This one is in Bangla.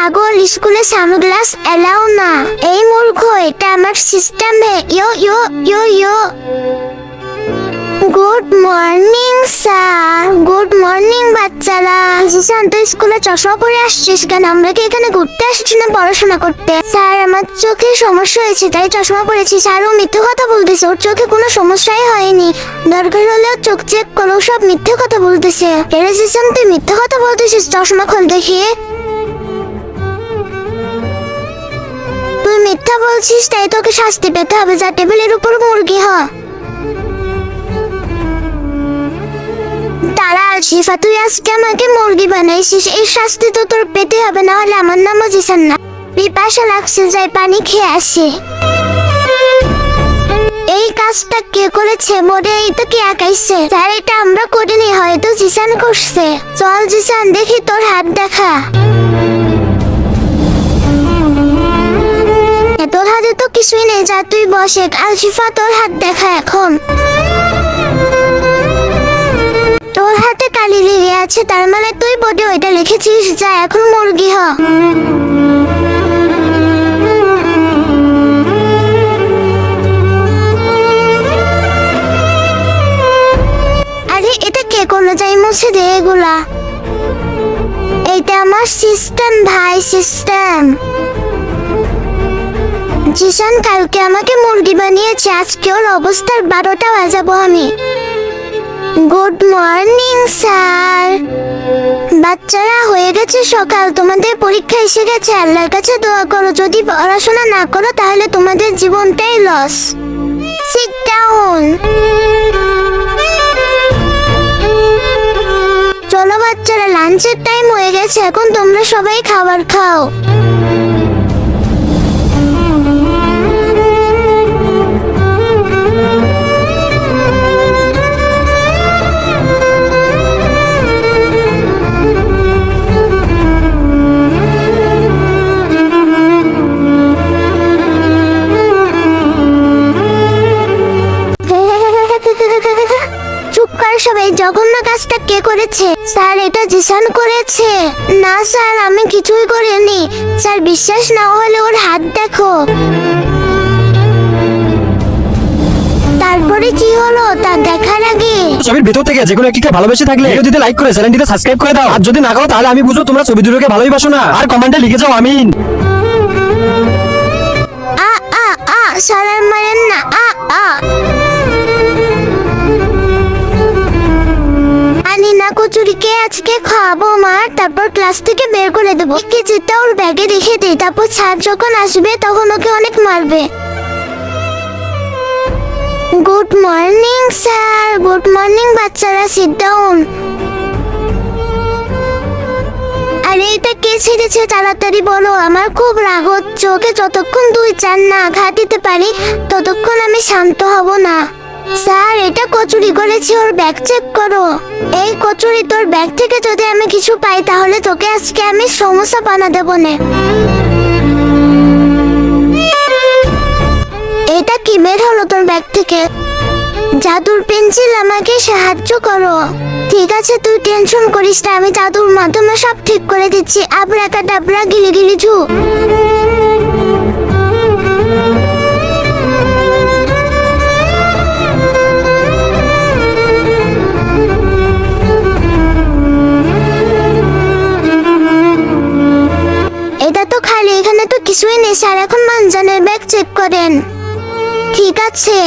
পাগল, স্কুলে সানগ্লাস এলাও না। এই মূর্খ, এটা আমার সিস্টেমে। Yo yo yo yo. Good morning sir. Good morning বাচ্চারা। জিসান, তুই স্কুলে চশমা পরে আসছিস কেন? আমরা কি এখানে ঘুরতে আসছি না পড়াশোনা করতে? স্যার, আমার চোখে সমস্যা হয়েছে তাই চশমা পরেছি। স্যার, ও মিথ্যে কথা বলতেছে, ওর চোখে কোনো সমস্যাই হয়নি। দরকার হলে চোখ চেক করো, সব মিথ্যে কথা বলতেছে। এরে জিসান, তুই মিথ্যে কথা বলতেছিস, চশমা খোল দেখি। তুই মিথ্যা বলছিস তাই তোকে শাস্তি পেতে হবে। যা টেবিলের উপর মুরগি হ। তারা শিফা, তুই আজকে আমাকে মুরগি বানাইছিস, এই শাস্তি তো তোর পেতে হবে, না হলে আমার নামও জিসান না। পিপাসা লাগছে, যাই পানি খেয়ে আসে। এই কাজটা কে করেছে? মনে এই তো কে আঁকাইছে? স্যার, এটা আমরা করিনি, হয়তো জিসান করছে। চল জিসান, দেখি তোর হাত দেখা। তোর হাতে তো কিছুই নেই, যা তুই বসে। আলশিফা, তোর হাত দেখা এখন। তোর হাতে কালি লেগে আছে, তার মানে তুই বোর্ডে ওইটা লিখেছিস। যা এখন মুরগি হ। আরে এটা কে করলো? যাই মুছে দে এগুলা। এইটা আমার সিস্টেম ভাই, সিস্টেম। জিসান কালকে আমাকে মুরগি বানিয়েছে, আজকে ওর অবস্থার 12টা বাজাবো আমি। Good morning sir. বাচ্চারা, হয়ে গেছে সকাল, তোমাদের পরীক্ষা এসে গেছে। আল্লাহর কাছে দোয়া করো, যদি পড়াশোনা না করো তাহলে তোমাদের জীবনটাই লস। Sit down. চলো বাচ্চারা, লাঞ্চের টাইম হয়ে গেছে, এখন তোমরা সবাই খাবার খাও। চুপ কর সবাই। জঘন্য কাজটা কে করেছে? স্যার, এটা জিসান করেছে। না স্যার, আমি কিছুই করিনি। স্যার, বিশ্বাস না হলে ওর হাত দেখো। তারপরে কি হলো তা দেখার আগে ছবির ভেতর থেকে যেকোনো একটিকে ভালোবেসে থাকলে ভিডিওতে লাইক করে চ্যানেলটিতে সাবস্ক্রাইব করে দাও। আর যদি না করো তাহলে আমি বুঝবো তোমরা ছবি দুটোকে ভালোই বাসো না। আর কমেন্টে লিখে যাও আমিন। আ আ আ স্যার, আর মারেন না। আ আ আনি না কচুরিকে আজকে খাওয়াবো মার, তারপর ক্লাস থেকে বের করে দেবো। কেজিটা ওর ব্যাগে রেখে দিই, তারপর স্যার যখন আসবে তখন ওকে অনেক মারবে। Good morning sir. Good morning বাচ্চারা, সিট ডাউন। আরে এটা কে ছেড়েছে? তাড়াতাড়ি বলো, আমার খুব রাগ হচ্ছে। ওকে যতক্ষণ 2-4 না ঘা দিতে পারি ততক্ষণ আমি শান্ত হব না। স্যার, এটা কচুরি করেছে, ওর ব্যাগ চেক করো। এই কচুরি, তোর ব্যাগ থেকে যদি আমি কিছু পাই তাহলে তোকে আজকে আমি সমোসা বানা দেবো না। এটা কি বের হলো তোর ব্যাগ থেকে? জাদুর পেন্সিল, আমাকে সাহায্য করো। ঠিক আছে, তুই টেনশন করিস না, আমি জাদুর মাধ্যমে সব ঠিক করে দিচ্ছি। আবরাকাডাবরা, গিলি গিলি ঝু। এটা তো খালি, এখানে তো কিছুই নেই। স্যার এখন মানজানের ব্যাগ চেক করেন। ঠিক আছে।